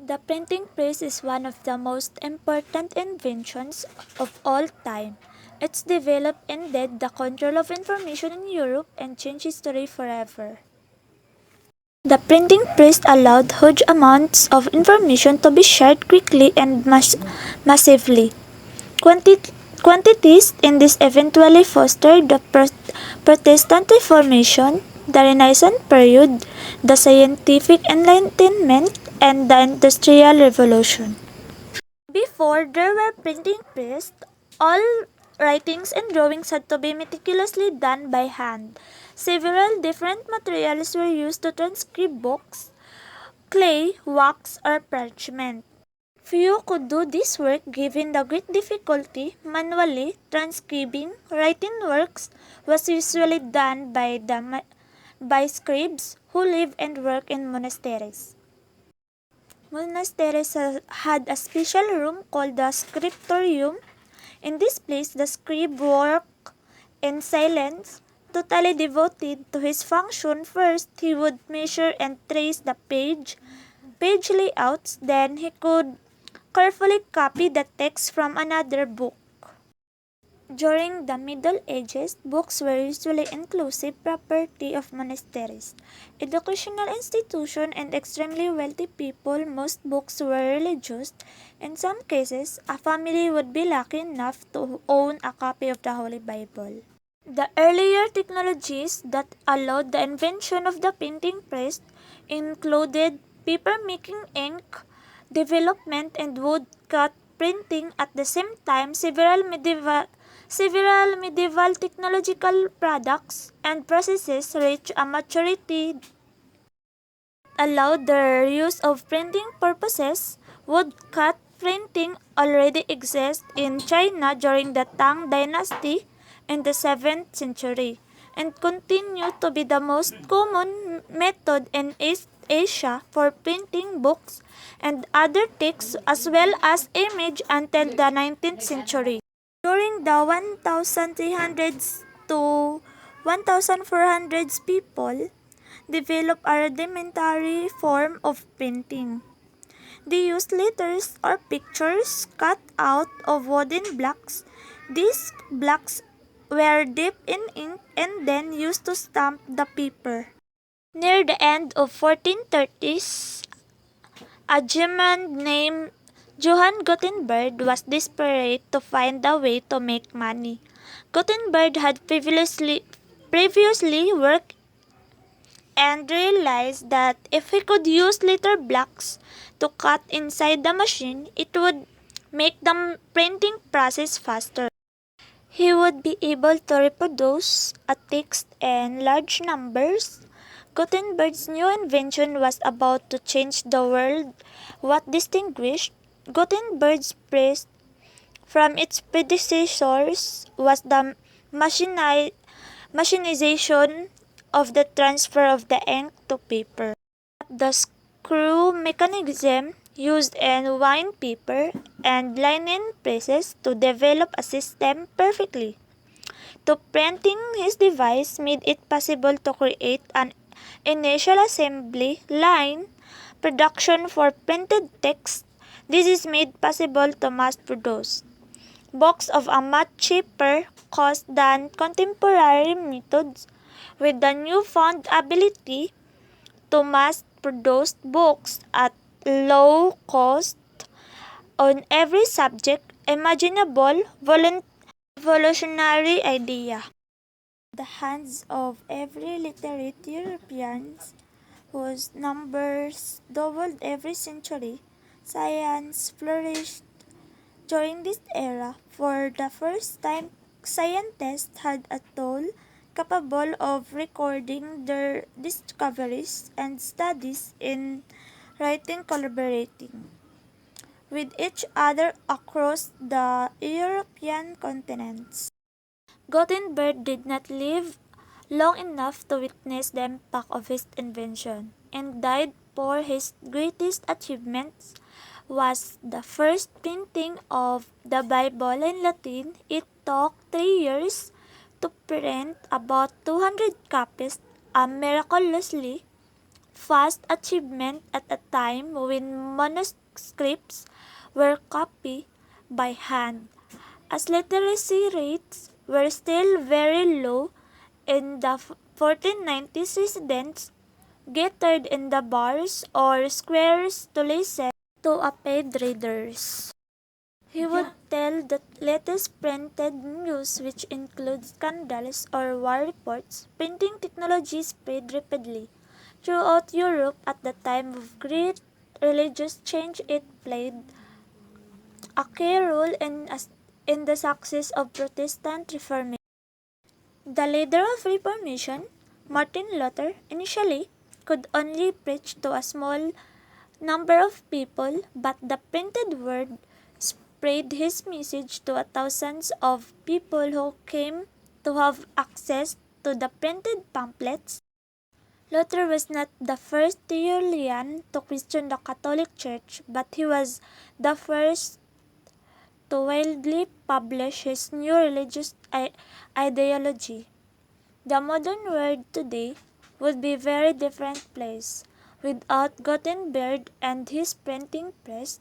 The printing press is one of the most important inventions of all time. Its development ended the control of information in Europe and changed history forever. The printing press allowed huge amounts of information to be shared quickly and massively. Quantities in this eventually fostered the Protestant Reformation, the Renaissance period, the Scientific Enlightenment, and the Industrial Revolution. Before there were printing press, all writings and drawings had to be meticulously done by hand. Several different materials were used to transcribe books: clay, wax, or parchment. Few could do this work given the great difficulty. Manually transcribing written works was usually done by scribes who live and work in monasteries. Monasteries had a special room called the scriptorium. In this place, the scribe worked in silence, totally devoted to his function. First, he would measure and trace the page layouts, then he could carefully copy the text from another book. During the Middle Ages, books were usually inclusive property of monasteries, educational institutions, and extremely wealthy people. Most books were religious. In some cases, a family would be lucky enough to own a copy of the Holy Bible. The earlier technologies that allowed the invention of the printing press included paper making, ink development, and woodcut printing. At the same time, several medieval technological products and processes reached a maturity allowed the use of printing purposes. Woodcut printing already exists in China during the Tang Dynasty in the 7th century and continued to be the most common method in East Asia for printing books and other texts as well as image until the 19th century. During the 1300s to 1400s, people developed a rudimentary form of printing. They used letters or pictures cut out of wooden blocks. These blocks were dipped in ink and then used to stamp the paper. Near the end of 1430s, a German named Johann Gutenberg was desperate to find a way to make money. Gutenberg had previously worked and realized that if he could use letter blocks to cut inside the machine, it would make the printing process faster. He would be able to reproduce a text in large numbers. Gutenberg's new invention was about to change the world. What distinguished Gutenberg's press from its predecessors was the machinization of the transfer of the ink to paper. The screw mechanism used in wine paper and linen presses to develop a system perfectly to printing his device made it possible to create an initial assembly line production for printed text. This is made possible to mass produce books of a much cheaper cost than contemporary methods. With the newfound ability to mass produce books at low cost on every subject imaginable, revolutionary idea. The hands of every literate Europeans whose numbers doubled every century. Science flourished during this era. For the first time, scientists had a tool capable of recording their discoveries and studies in writing, collaborating with each other across the European continents. Gutenberg did not live long enough to witness the impact of his invention and died for his greatest achievements was the first printing of the Bible in Latin. It took 3 years to print about 200 copies, a miraculously fast achievement at a time when manuscripts were copied by hand, as literacy rates were still very low in the 1490s. Residents gathered in the bars or squares to listen to a paid readers. He would tell the latest printed news, which includes scandals or war reports. Printing technology spread rapidly throughout Europe at the time of great religious change. It played a key role in the success of Protestant Reformation. The leader of Reformation, Martin Luther, initially could only preach to a small number of people, but the printed word spread his message to thousands of people who came to have access to the printed pamphlets. Luther was not the first theologian to question the Catholic Church, but he was the first to widely publish his new religious ideology. The modern world today would be a very different place without Gutenberg and his printing press.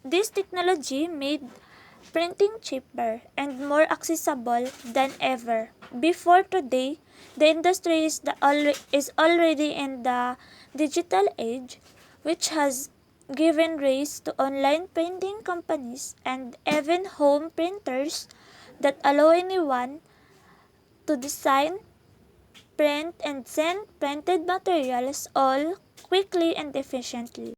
This technology made printing cheaper and more accessible than ever before. Today, the industry is already in the digital age, which has given rise to online printing companies and even home printers that allow anyone to design, print, and send printed materials all quickly and efficiently.